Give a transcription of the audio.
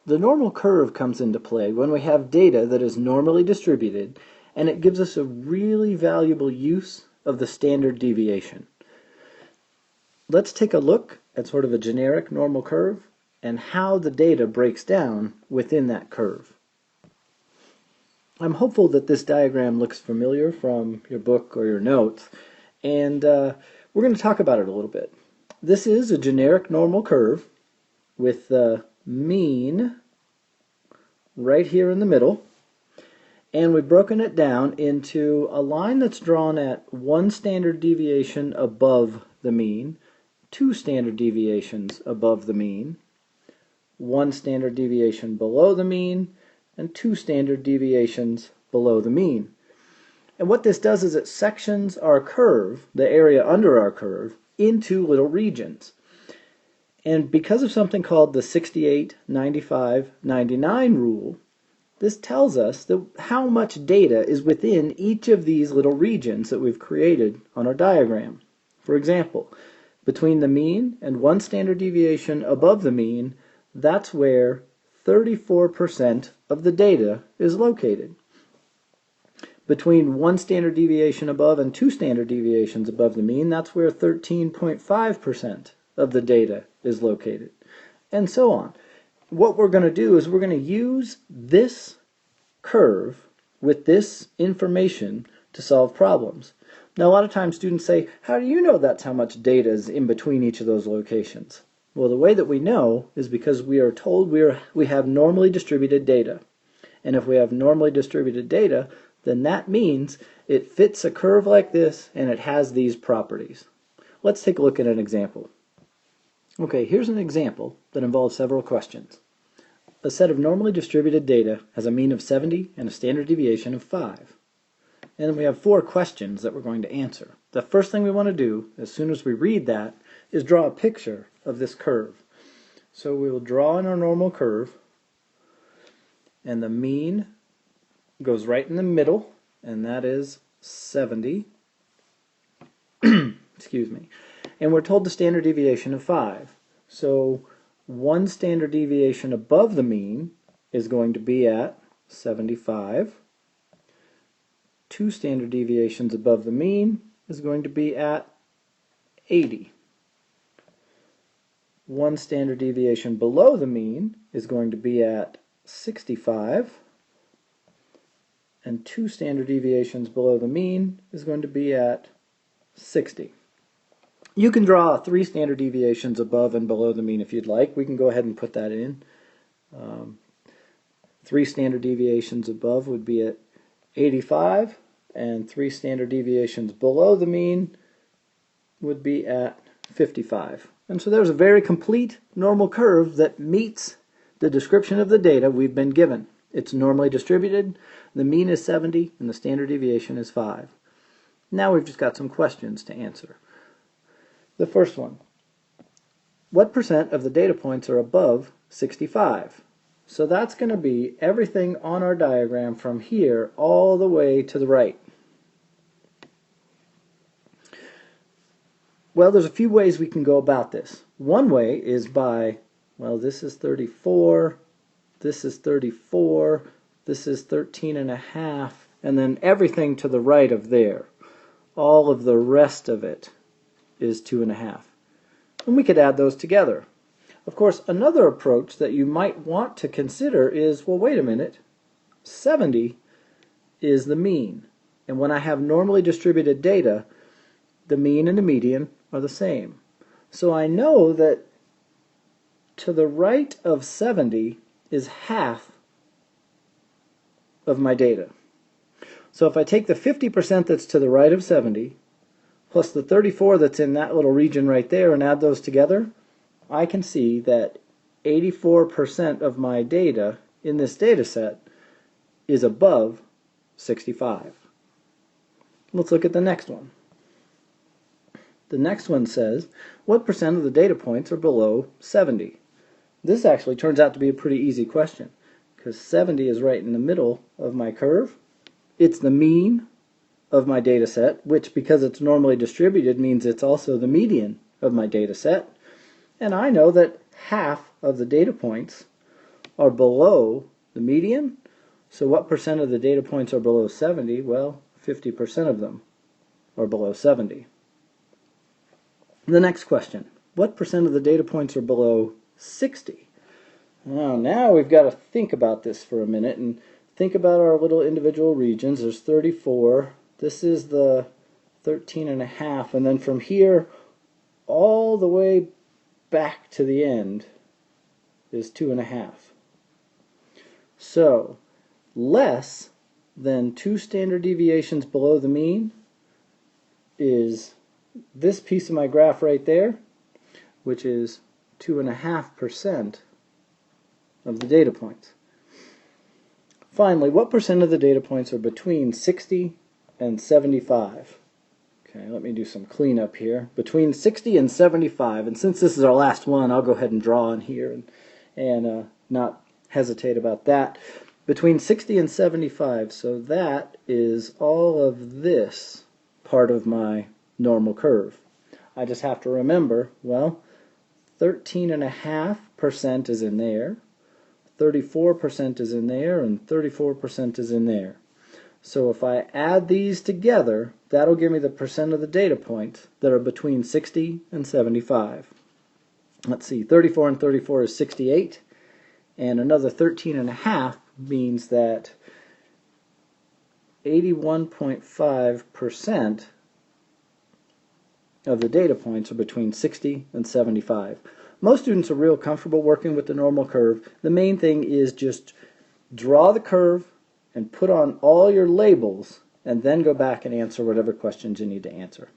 The normal curve comes into play when we have data that is normally distributed, and it gives us a really valuable use of the standard deviation. Let's take a look at sort of a generic normal curve and how the data breaks down within that curve. I'm hopeful that this diagram looks familiar from your book or your notes, and we're going to talk about it a little bit. This is a generic normal curve with the mean right here in the middle, and we've broken it down into a line that's drawn at 1 standard deviation above the mean, 2 standard deviations above the mean, 1 standard deviation below the mean, and 2 standard deviations below the mean. And what this does is it sections our curve, the area under our curve, into little regions. And because of something called the 68, 95, 99 rule, this tells us that how much data is within each of these little regions that we've created on our diagram. For example, between the mean and 1 standard deviation above the mean, that's where 34% of the data is located. Between 1 standard deviation above and 2 standard deviations above the mean, that's where 13.5% of the data is located, and so on. What we're going to do is we're going to use this curve with this information to solve problems. Now, a lot of times students say, how do you know that's how much data is in between each of those locations? Well, the way that we know is because we are told we have normally distributed data. And if we have normally distributed data, then that means it fits a curve like this and it has these properties. Let's take a look at an example. Okay, here's an example that involves several questions. A set of normally distributed data has a mean of 70 and a standard deviation of 5. And then we have 4 questions that we're going to answer. The first thing we want to do, as soon as we read that, is draw a picture of this curve. So we will draw in our normal curve, and the mean goes right in the middle, and that is 70. Excuse me. And we're told the standard deviation of 5. So 1 standard deviation above the mean is going to be at 75. 2 standard deviations above the mean is going to be at 80. 1 standard deviation below the mean is going to be at 65. And 2 standard deviations below the mean is going to be at 60. You can draw 3 standard deviations above and below the mean if you'd like. We can go ahead and put that in. 3 standard deviations above would be at 85, and 3 standard deviations below the mean would be at 55. And so there's a very complete normal curve that meets the description of the data we've been given. It's normally distributed, the mean is 70, and the standard deviation is 5. Now we've just got some questions to answer. The first one, what percent of the data points are above 65? So that's going to be everything on our diagram from here all the way to the right. Well, there's a few ways we can go about this. One way is by, well, this is 34, this is 34, this is 13.5, and then everything to the right of there. All of the rest of it is 2.5. And we could add those together. Of course, another approach that you might want to consider is, well, wait a minute, 70 is the mean. And when I have normally distributed data, the mean and the median are the same. So I know that to the right of 70 is half of my data. So if I take the 50% that's to the right of 70, plus the 34 that's in that little region right there, and add those together, I can see that 84% of my data in this data set is above 65. Let's look at the next one. The next one says, what percent of the data points are below 70? This actually turns out to be a pretty easy question, because 70 is right in the middle of my curve. It's the mean of my data set, which, because it's normally distributed, means it's also the median of my data set. And I know that half of the data points are below the median. So what percent of the data points are below 70? Well, 50% of them are below 70. The next question, what percent of the data points are below 60? Now we've got to think about this for a minute and think about our little individual regions. There's 34. This is the 13.5, and then from here all the way back to the end is 2.5. So less than 2 standard deviations below the mean is this piece of my graph right there, which is 2.5% of the data points. Finally, what percent of the data points are between 60 and 75? Okay, let me do some cleanup here. Between 60 and 75, and since this is our last one, I'll go ahead and draw on here and not hesitate about that. Between 60 and 75, so that is all of this part of my normal curve. I just have to remember, well, 13.5% is in there, 34% is in there, and 34% is in there. So if I add these together, that'll give me the percent of the data points that are between 60 and 75. Let's see, 34 and 34 is 68, and another 13.5 means that 81.5% of the data points are between 60 and 75. Most students are real comfortable working with the normal curve. The main thing is just draw the curve and put on all your labels and then go back and answer whatever questions you need to answer.